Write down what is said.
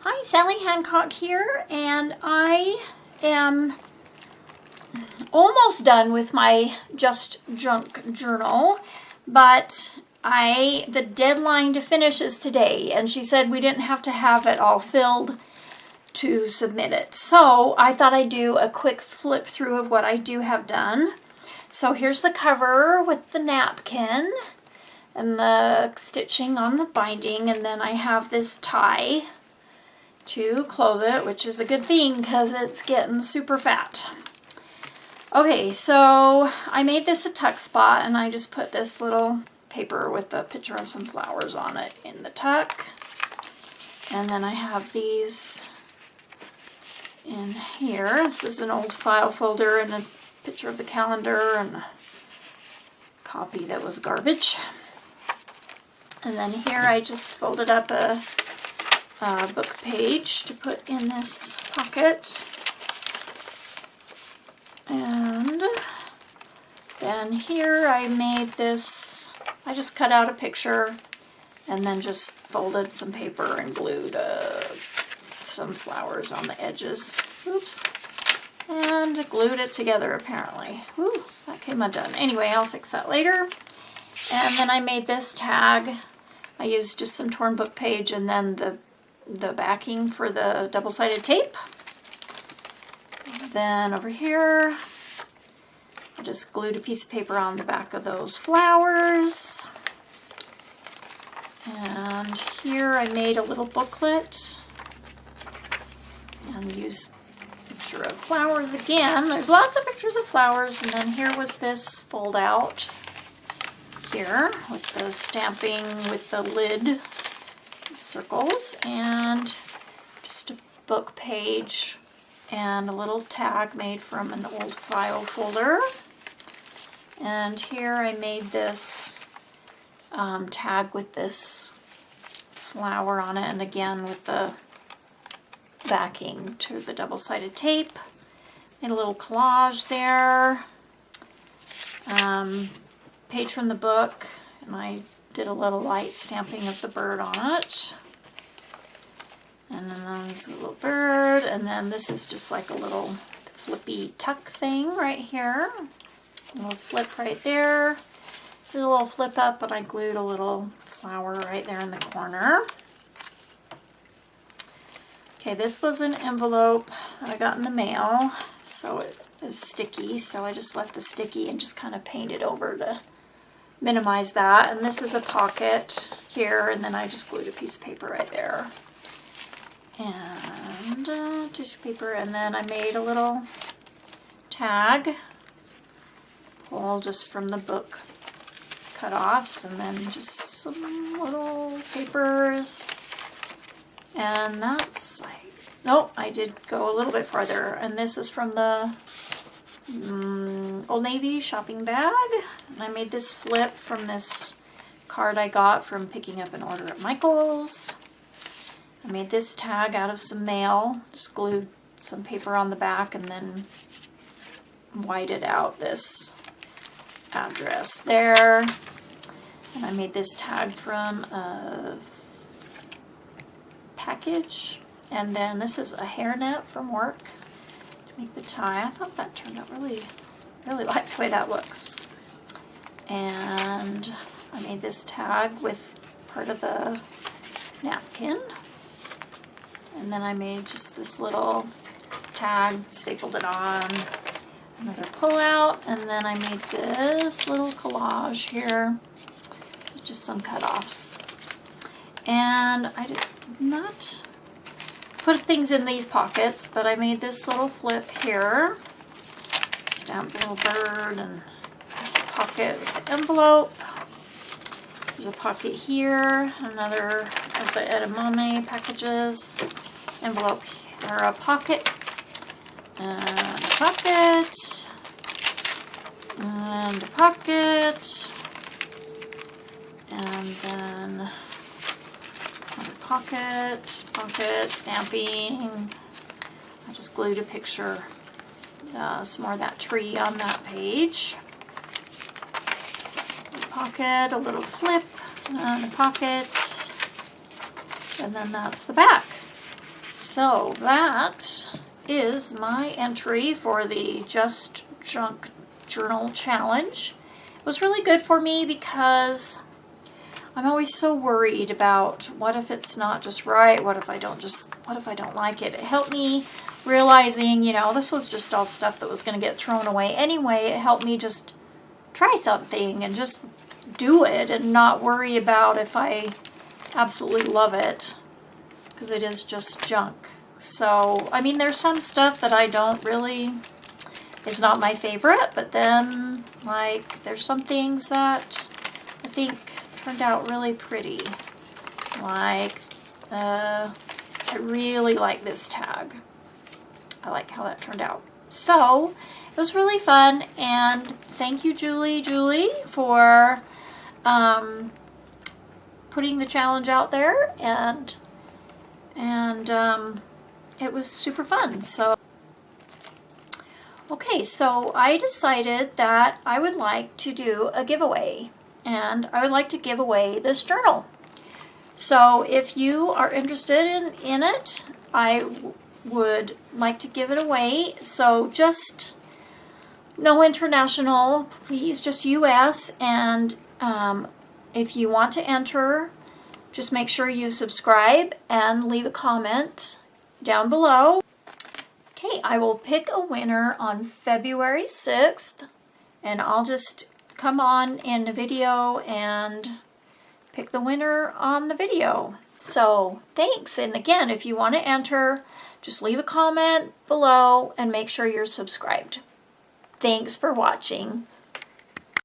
Hi, Sally Hancock here, and I am almost done with my Just Junk journal, but the deadline to finish is today, and she said we didn't have to have it all filled to submit it. So I thought I'd do a quick flip through of what I do have done. So here's the cover with the napkin and the stitching on the binding, and then I have this tie to close it, which is a good thing because it's getting super fat. Okay, so I made this a tuck spot, and I just put this little paper with a picture of some flowers on it in the tuck. And then I have these in here. This is an old file folder and a picture of the calendar and a copy that was garbage. And then here I just folded up a book page to put in this pocket. And then here I made this, I just cut out a picture and then just folded some paper and glued some flowers on the edges. Oops. And glued it together apparently. Ooh, that came undone. Anyway, I'll fix that later. And then I made this tag. I used just some torn book page and then the backing for the double-sided tape. Then over here, I just glued a piece of paper on the back of those flowers. And here I made a little booklet and used a picture of flowers again. There's lots of pictures of flowers. And then here was this fold out here with the stamping with the lid circles, and just a book page and a little tag made from an old file folder. And here I made this tag with this flower on it, and again with the backing to the double-sided tape. Made a little collage there. Page from the book, and I did a little light stamping of the bird on it. And then there's a little bird, and then this is just like a little flippy tuck thing right here. A little flip right there. There's a little flip up, but I glued a little flower right there in the corner. Okay, this was an envelope that I got in the mail, so it is sticky, so I just left the sticky and just kind of painted over to minimize that. And this is a pocket here, and then I just glued a piece of paper right there. And tissue paper, and then I made a little tag, pull just from the book cut-offs, and then just some little papers. And that's like, nope, I did go a little bit farther, and this is from the Old Navy shopping bag. And I made this flip from this card I got from picking up an order at Michael's. I made this tag out of some mail, just glued some paper on the back and then whited out this address there. And I made this tag from a package. And then this is a hairnet from work to make the tie. I thought that turned out really like the way that looks. And I made this tag with part of the napkin. And then I made just this little tag, stapled it on, another pullout, and then I made this little collage here with just some cut-offs. And I did not put things in these pockets, but I made this little flip here, stamped little bird, and there's a pocket with the envelope. There's a pocket here, another of the edamame packages, envelope or a pocket, and a pocket, and a pocket, and then another pocket, stamping. I just glued a picture, some more of that tree on that page. Pocket, a little flip, and a pocket, and then that's the back. So that is my entry for the Just Junk Journal Challenge. It was really good for me because I'm always so worried about what if it's not just right, what if I don't like it. It helped me realizing, you know, this was just all stuff that was going to get thrown away anyway. It helped me just try something and just do it and not worry about if I absolutely love it, because it is just junk. So, I mean, there's some stuff that I don't really, is not my favorite, but then, like, there's some things that I think turned out really pretty. Like, I really like this tag. I like how that turned out. So, it was really fun, and thank you, Julie, for putting the challenge out there, and it was super fun. So, okay, so I decided that I would like to do a giveaway, and I would like to give away this journal. So if you are interested in it, I would like to give it away. So just no international, please, just US. And if you want to enter, just make sure you subscribe and leave a comment down below. Okay, I will pick a winner on February 6th, and I'll just come on in the video and pick the winner on the video. So thanks, and again, if you want to enter, just leave a comment below and make sure you're subscribed. Thanks for watching.